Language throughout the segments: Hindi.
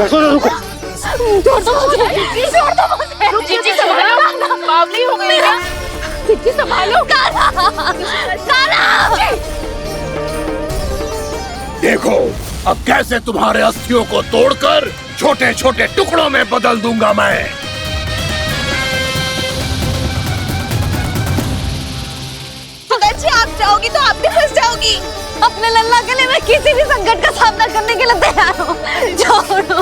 यशोदा रुको। छोड़ दो मुझे, छोड़ दो मुझे। जीजी संभालो, बावली हो गई क्या? जीजी संभालो। कान्हा, कान्हा। देखो अब कैसे तुम्हारे अस्थियों को तोड़कर छोटे छोटे टुकड़ों में बदल दूंगा मैं। जी आप जाओगी तो आप भी फंस जाओगी। अपने लल्ला के लिए मैं किसी भी संकट का सामना करने के लिए तैयार हूँ। छोड़ो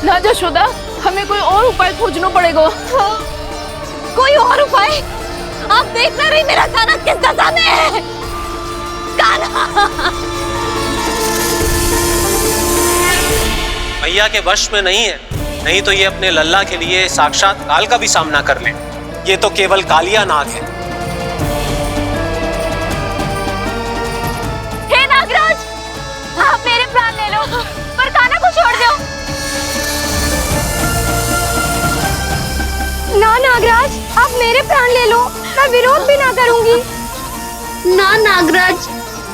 ना यशोदा, हमें कोई और उपाय खोजना पड़ेगा। कोई और उपाय? आप देख ना रही मेरा कान्हा किस दशा में है। कान्हा मैया के वश में नहीं है, नहीं तो ये अपने लल्ला के लिए साक्षात काल का भी सामना कर ले। ये तो केवल कालिया नाग है। हे नागराज, आप मेरे प्राण ले लो पर कान्हा को छोड़ दो। ना नागराज, आप मेरे प्राण ले लो, मैं विरोध भी ना करूंगी। ना नागराज,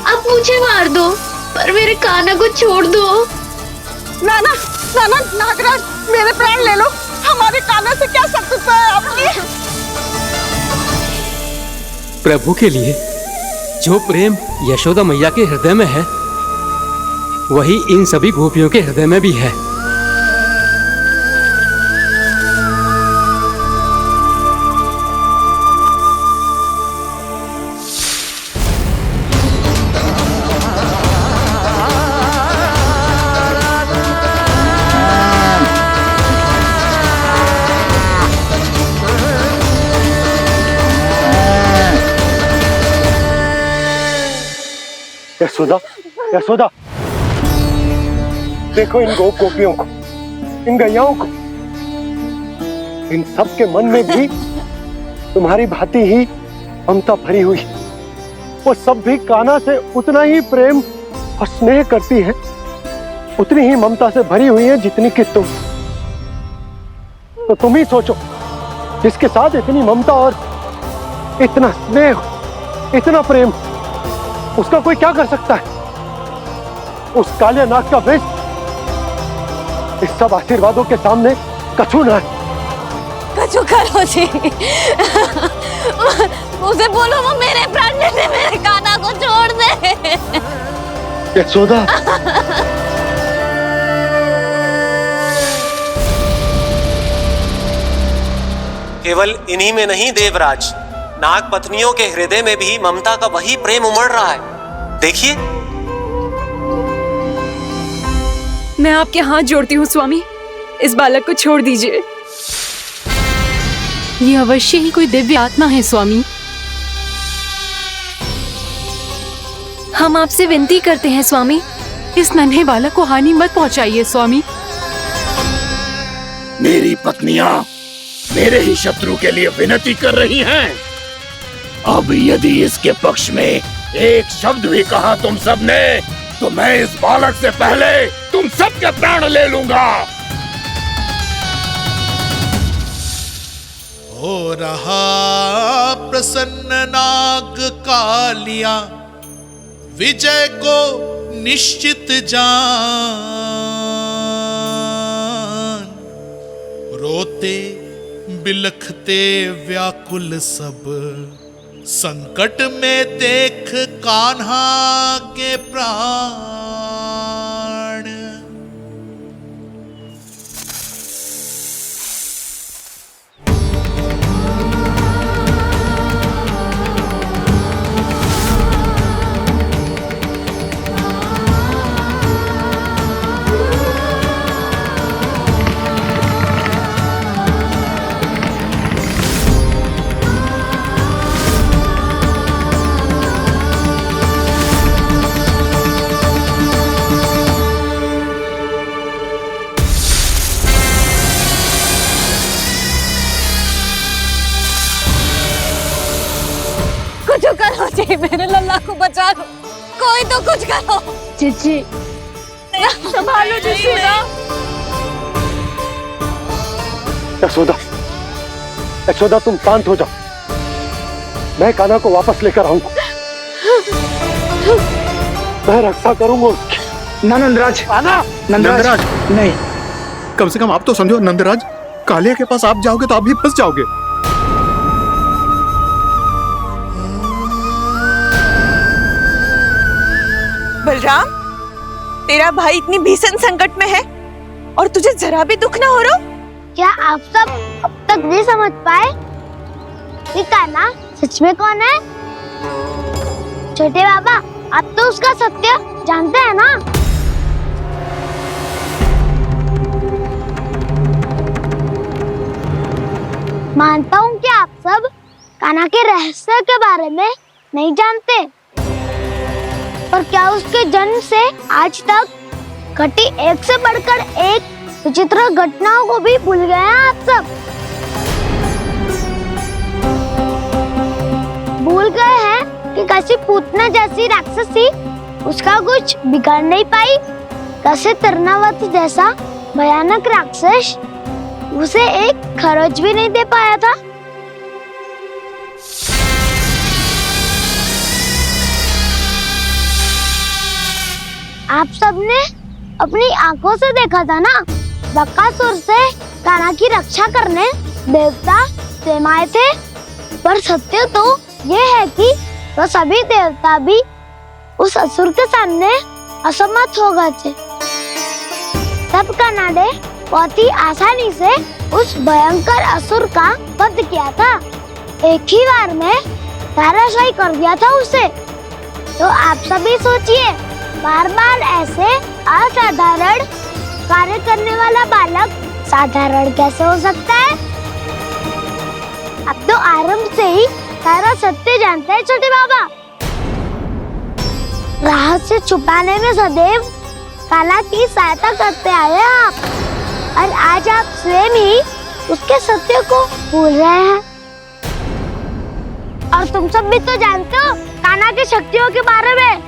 आप मुझे मार दो पर मेरे कान्हा को छोड़ दो। ना ना ना ना नागराज, मेरे प्राण ले लो, हमारे कान्हा से क्या शत्रुता है आपकी? प्रभु के लिए जो प्रेम यशोदा मैया के हृदय में है, वही इन सभी गोपियों के हृदय में भी है। यशोदा, यशोदा, देखो इन गोपियों को, इन गैयाओं को, इन सब के मन में भी तुम्हारी भांति ही ममता भरी हुई। वो सब भी कान्हा से उतना ही प्रेम और स्नेह करती है, उतनी ही ममता से भरी हुई है जितनी कि तुम। तो तुम ही सोचो, जिसके साथ इतनी ममता और इतना स्नेह, इतना प्रेम, उसका कोई क्या कर सकता है? उस कालिया नाग का वेश इस सब आशीर्वादों के सामने कछु ना है। कछु करो जी। उसे बोलो वो मेरे प्राण ले ले, मेरे कान्हा को छोड़ दे। यशोदा, केवल इन्हीं में नहीं देवराज, नाग पत्नियों के हृदय में भी ममता का वही प्रेम उमड़ रहा है। देखिए। मैं आपके हाथ जोड़ती हूँ स्वामी, इस बालक को छोड़ दीजिए। ये अवश्य ही कोई दिव्य आत्मा है स्वामी। हम आपसे विनती करते हैं स्वामी, इस नन्हे बालक को हानि मत पहुंचाइए स्वामी। मेरी पत्नियां मेरे ही शत्रु के लिए विनती कर रही हैं। अब यदि इसके पक्ष में एक शब्द भी कहा तुम सबने, तो मैं इस बालक से पहले तुम सबके प्राण ले लूंगा। हो रहा प्रसन्न नाग कालिया, विजय को निश्चित जान। रोते बिलखते व्याकुल सब, संकट में देख कान्हा के प्राण। कुछ करो जी, मेरे लल्ला को बचा लो, कोई तो कुछ करो। जीजी संभालो यशोदा। यशोदा, यशोदा तुम शांत हो जाओ, मैं कान्हा को वापस लेकर आऊंगा। मैं रक्षा करूंगा उसकी। नंदराज, कान्हा नंदराज नहीं, कम से कम आप तो समझो नंदराज, कालिया के पास आप जाओगे तो आप भी फंस जाओगे। बलराम, तेरा भाई इतनी भीषण संकट में है और तुझे जरा भी दुख ना हो रहा? क्या आप सब अब तक नहीं समझ पाए कि कान्हा सच में कौन है? छोटे बाबा, आप तो उसका सत्य जानते हैं ना? मानता हूँ कि आप सब कान्हा के रहस्य के बारे में नहीं जानते, पर क्या उसके जन्म से आज तक घटी एक से बढ़कर एक विचित्र घटनाओं को भी भूल गए हैं आप सब? भूल गए हैं कि कैसी पूतना जैसी राक्षसी उसका कुछ बिगाड़ नहीं पाई, कैसे तरनावती जैसा भयानक राक्षस उसे एक खरोच भी नहीं दे पाया था। आप सबने अपनी आंखों से देखा था ना, बकासुर से कान्हा की रक्षा करने देवता स्वयं आए थे, पर सत्य तो ये है कि वो सभी देवता भी उस असुर के सामने असमर्थ हो गए थे। तब कान्हा ने बहुत ही आसानी से उस भयंकर असुर का वध किया था, एक ही बार में धराशायी कर दिया था उसे। तो आप सभी सोचिए, बार बार ऐसे असाधारण कार्य करने वाला बालक साधारण कैसे हो सकता है? अब तो आरंभ से ही सारा सत्य जानते हैं छोटे बाबा। रहस्य छुपाने में सदैव कान्हा की सहायता करते आए हैं आप, और आज आप स्वयं ही उसके सत्य को भूल रहे हैं। और तुम सब भी तो जानते हो कान्हा की शक्तियों के बारे में,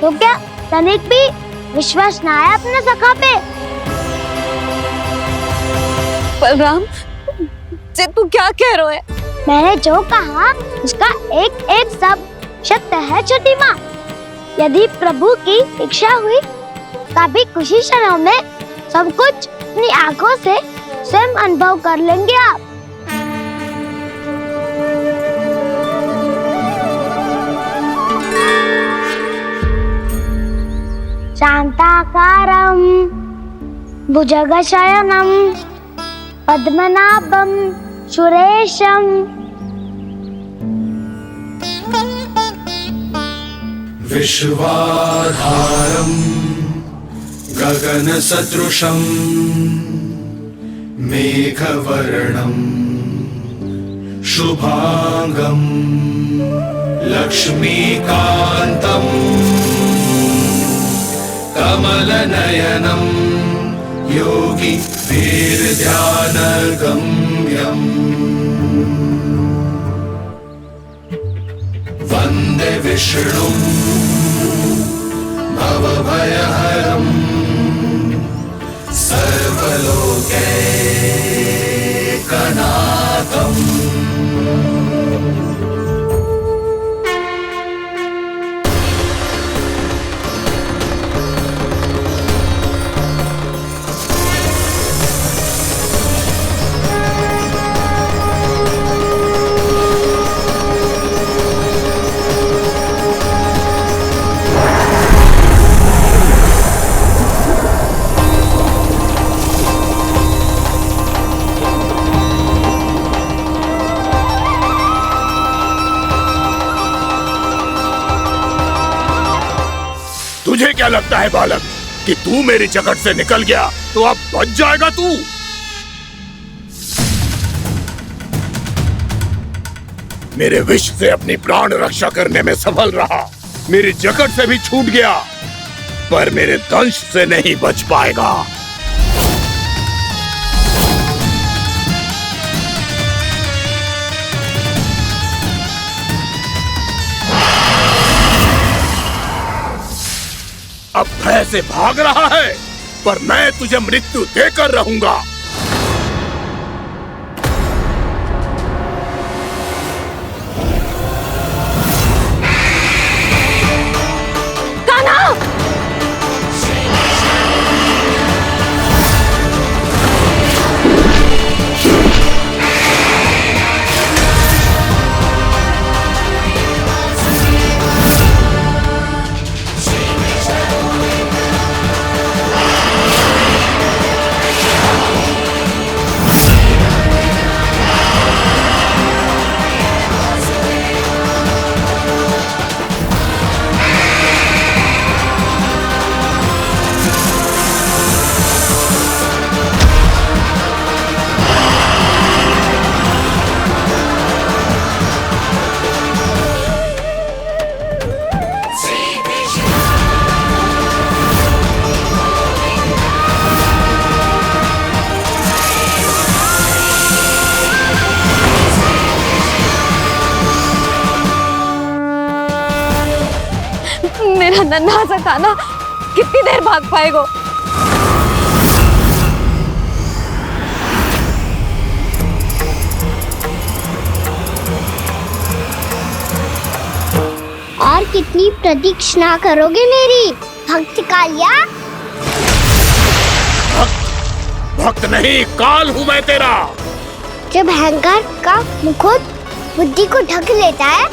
तो क्या तनिक भी विश्वास ना है अपने सखा पे? बलराम, जे तू क्या कह रहा है? मैंने जो कहा उसका एक एक शब्द सत्य है छोटी माँ। यदि प्रभु की इच्छा हुई तभी कुछ ही क्षणों में सब कुछ अपनी आंखों से स्वयं अनुभव कर लेंगे आप। शांताकारं भुजगशयनं पद्मनाभं सुरेशं विश्वाधारं गगनसदृशं मेघवर्णं शुभांगं लक्ष्मीकान्तं कमलनयनं योगी वीरध्यानगम्यम् वन्दे विष्णुं भवभयहरं सर्वलोकैकनाथम्। तुझे क्या लगता है बालक कि तू मेरी जकड़ से निकल गया तो अब बच जाएगा तू? मेरे विष से अपनी प्राण रक्षा करने में सफल रहा, मेरी जकड़ से भी छूट गया, पर मेरे दंश से नहीं बच पाएगा। अब भय से भाग रहा है, पर मैं तुझे मृत्यु देकर रहूंगा। कान्हा! नन्हा सा कान्हा कितनी देर भाग पाएगा? और कितनी प्रतीक्षा करोगे मेरी भक्त कालिया? भक्त नहीं, काल हूँ मैं तेरा। जब अहंकार का मुकुट बुद्धि को ढक लेता है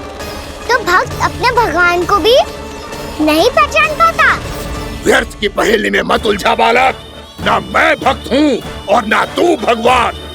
तो भक्त अपने भगवान को भी नहीं पहचान पाता। व्यर्थ की पहेली में मत उलझा बालक। ना मैं भक्त हूँ और ना तू भगवान।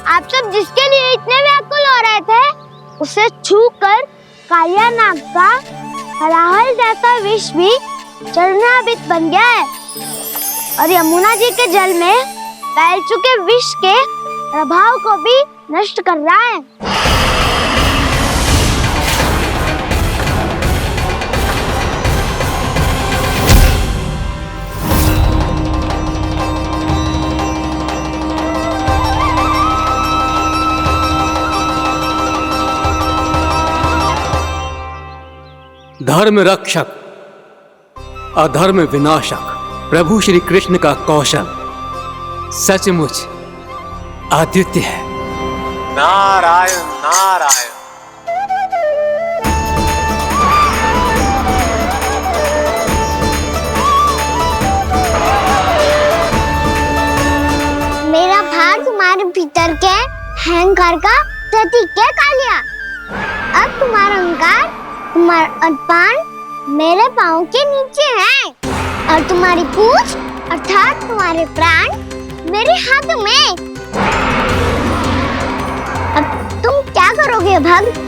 आप सब जिसके लिए इतने व्याकुल हो रहे थे उसे छूकर कालिया नाग का हलाहल जैसा विष भी चरणामृत बन गया है और यमुना जी के जल में फैल चुके विष के प्रभाव को भी नष्ट कर रहा है। धर्म रक्षक अधर्म विनाशक प्रभु श्री कृष्ण का कौशल सचमुच अद्वितीय है। नारायण नारायण। मेरा भार तुम्हारे भीतर के अहंकार का प्रतीक है कालिया। अब तुम्हारा अहंकार, तुम्हारा अनपान मेरे पाँव के नीचे है और तुम्हारी पूंछ अर्थात तुम्हारे प्राण मेरे हाथ में। अब तुम क्या करोगे भक्त?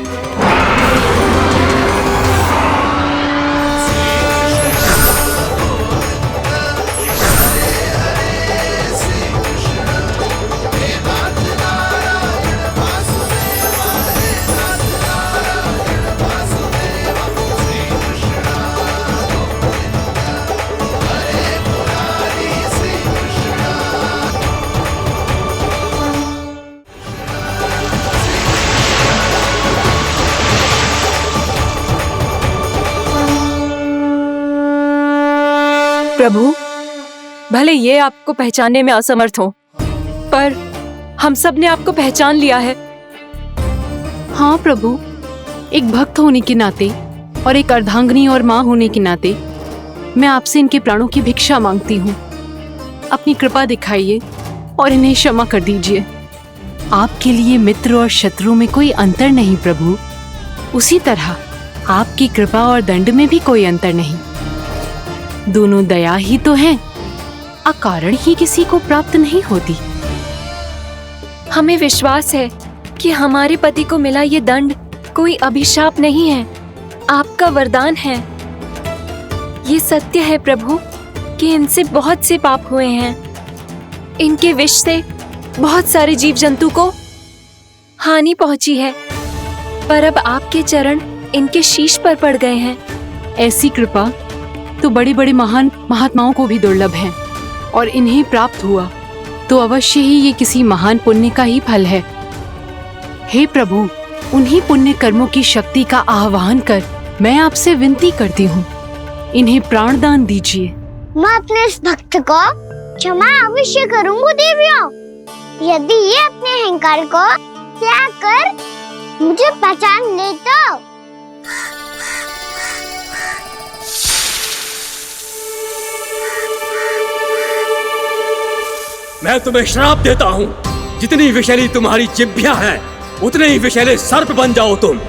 प्रभु, भले ये आपको पहचानने में असमर्थ हो, पर हम सब ने आपको पहचान लिया है। हाँ प्रभु, एक भक्त होने के नाते और एक अर्धांगिनी और माँ होने के नाते मैं आपसे इनके प्राणों की भिक्षा मांगती हूँ। अपनी कृपा दिखाइए और इन्हें क्षमा कर दीजिए। आपके लिए मित्र और शत्रु में कोई अंतर नहीं प्रभु, उसी तरह आपकी कृपा और दंड में भी कोई अंतर नहीं। दोनों दया ही तो हैं, अकारण ही किसी को प्राप्त नहीं होती। हमें विश्वास है कि हमारे पति को मिला ये दंड कोई अभिशाप नहीं है, आपका वरदान है। ये सत्य है प्रभु कि इनसे बहुत से पाप हुए हैं। इनके विष से बहुत सारे जीव जंतु को हानि पहुंची है, पर अब आपके चरण इनके शीश पर पड़ गए हैं। ऐसी कृपा तो बड़े बड़े महान महात्माओं को भी दुर्लभ है, और इन्हें प्राप्त हुआ तो अवश्य ही ये किसी महान पुण्य का ही फल है। हे प्रभु, उन्हीं पुण्य कर्मों की शक्ति का आह्वान कर मैं आपसे विनती करती हूँ, इन्हें प्राण दान दीजिए। मैं अपने इस भक्त को क्षमा अवश्य करूंगा देवियों, यदि ये अपने अहंकार को त्याग कर मुझे पहचान ले तो। मैं तुम्हें श्राप देता हूँ, जितनी विषैली तुम्हारी जिह्वा है उतने ही विषैले सर्प बन जाओ तुम।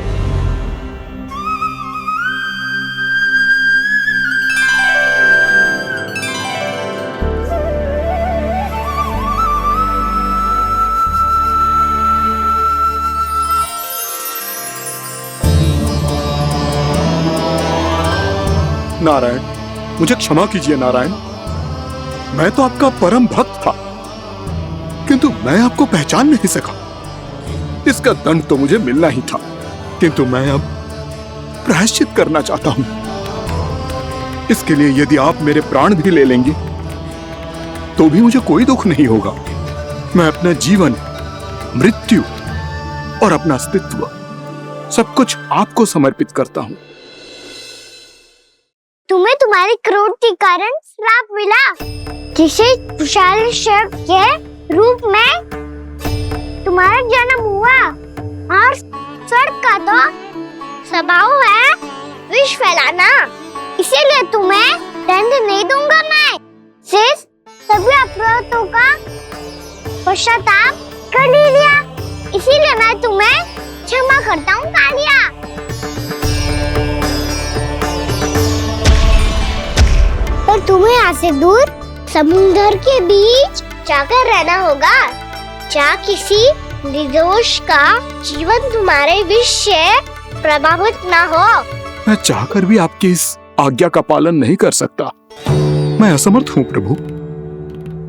नारायण, मुझे क्षमा कीजिए नारायण। मैं तो आपका परम भक्त था, किंतु मैं आपको पहचान नहीं सका। इसका दंड तो मुझे मिलना ही था, किंतु मैं अब प्रायश्चित करना चाहता हूं। इसके लिए यदि आप मेरे प्राण भी ले लेंगे तो भी मुझे कोई दुख नहीं होगा। मैं अपना जीवन, मृत्यु और अपना अस्तित्व सब कुछ आपको समर्पित करता हूं। तुम्हें तुम्हारी क्रोध के कारण श्राप मिला, जिसे विशाल सर्प के रूप में तुम्हारा जन्म हुआ, और सर्प का तो स्वभाव है विष फैलाना। इसीलिए तुम्हें दंड नहीं दूंगा मैं, सिर्फ सभी अपराधों का पश्चाताप कर लिया। इसीलिए मैं तुम्हें क्षमा करता हूँ कालिया। पर तुम्हें यहाँ से दूर समुद्र के बीच जाकर रहना होगा, जहाँ किसी निर्दोष का जीवन तुम्हारे विष से प्रभावित ना हो। मैं चाहकर भी आपकी इस आज्ञा का पालन नहीं कर सकता। मैं असमर्थ हूँ प्रभु,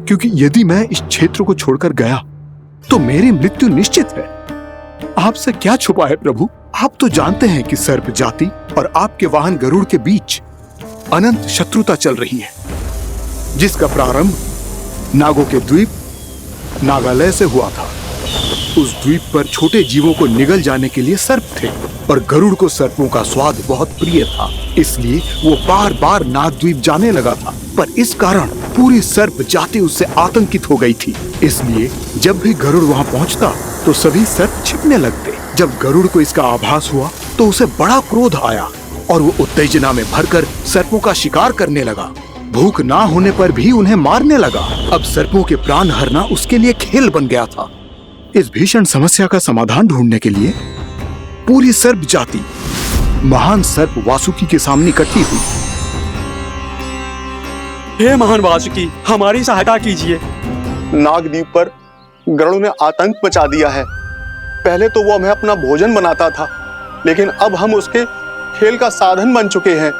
क्योंकि यदि मैं इस क्षेत्र को छोड़कर गया तो मेरी मृत्यु निश्चित है। आपसे क्या छुपा है प्रभु? आप तो जानते हैं कि सर्प जाति और आपके वाहन गरुड़ के बीच अनंत शत्रुता चल रही है, जिसका प्रारंभ नागों के द्वीप नागालय से हुआ था। उस द्वीप पर छोटे जीवों को निगल जाने के लिए सर्प थे, और गरुड़ को सर्पों का स्वाद बहुत प्रिय था, इसलिए वो बार बार नागद्वीप जाने लगा था। पर इस कारण पूरी सर्प जाति उससे आतंकित हो गई थी। इसलिए जब भी गरुड़ वहाँ पहुँचता तो सभी सर्प छिपने लगते। जब गरुड़ को इसका आभास हुआ तो उसे बड़ा क्रोध आया, और वो उत्तेजना में भरकर सर्पों का शिकार करने लगा। भूख ना होने पर भी उन्हें मारने लगा। अब सर्पों के प्राण हरना उसके लिए खेल बन गया था। इस भीषण समस्या का समाधान ढूंढने के लिए पूरी सर्प जाति महान सर्प वासुकी के सामने इकट्ठी हुई। हे महान वासुकी, हमारी सहायता कीजिए। नागद्वीप पर गरुड़ ने आतंक मचा दिया है। पहले तो वो हमें अपना भोजन बनाता था, लेकिन अब हम उसके खेल का साधन बन चुके हैं।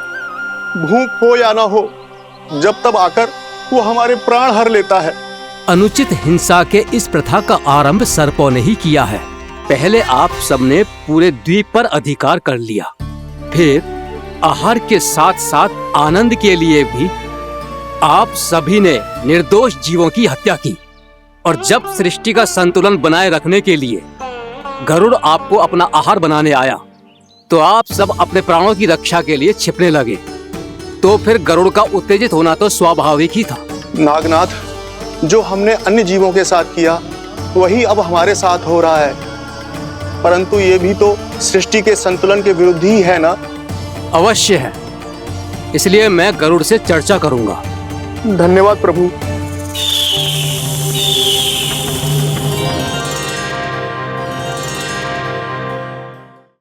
भूख हो या ना हो, जब तब आकर वो हमारे प्राण हर लेता है। अनुचित हिंसा के इस प्रथा का आरंभ सर्पों ने ही किया है। पहले आप सबने पूरे द्वीप पर अधिकार कर लिया, फिर आहार के साथ साथ आनंद के लिए भी आप सभी ने निर्दोष जीवों की हत्या की। और जब सृष्टि का संतुलन बनाए रखने के लिए गरुड़ आपको अपना आहार बनाने आया, तो आप सब अपने प्राणों की रक्षा के लिए छिपने लगे। तो फिर गरुड़ का उत्तेजित होना तो स्वाभाविक ही था। नागनाथ, जो हमने अन्य जीवों के साथ किया वही अब हमारे साथ हो रहा है, परंतु ये भी तो सृष्टि के संतुलन के विरुद्ध ही है ना? अवश्य है, इसलिए मैं गरुड़ से चर्चा करूंगा। धन्यवाद प्रभु।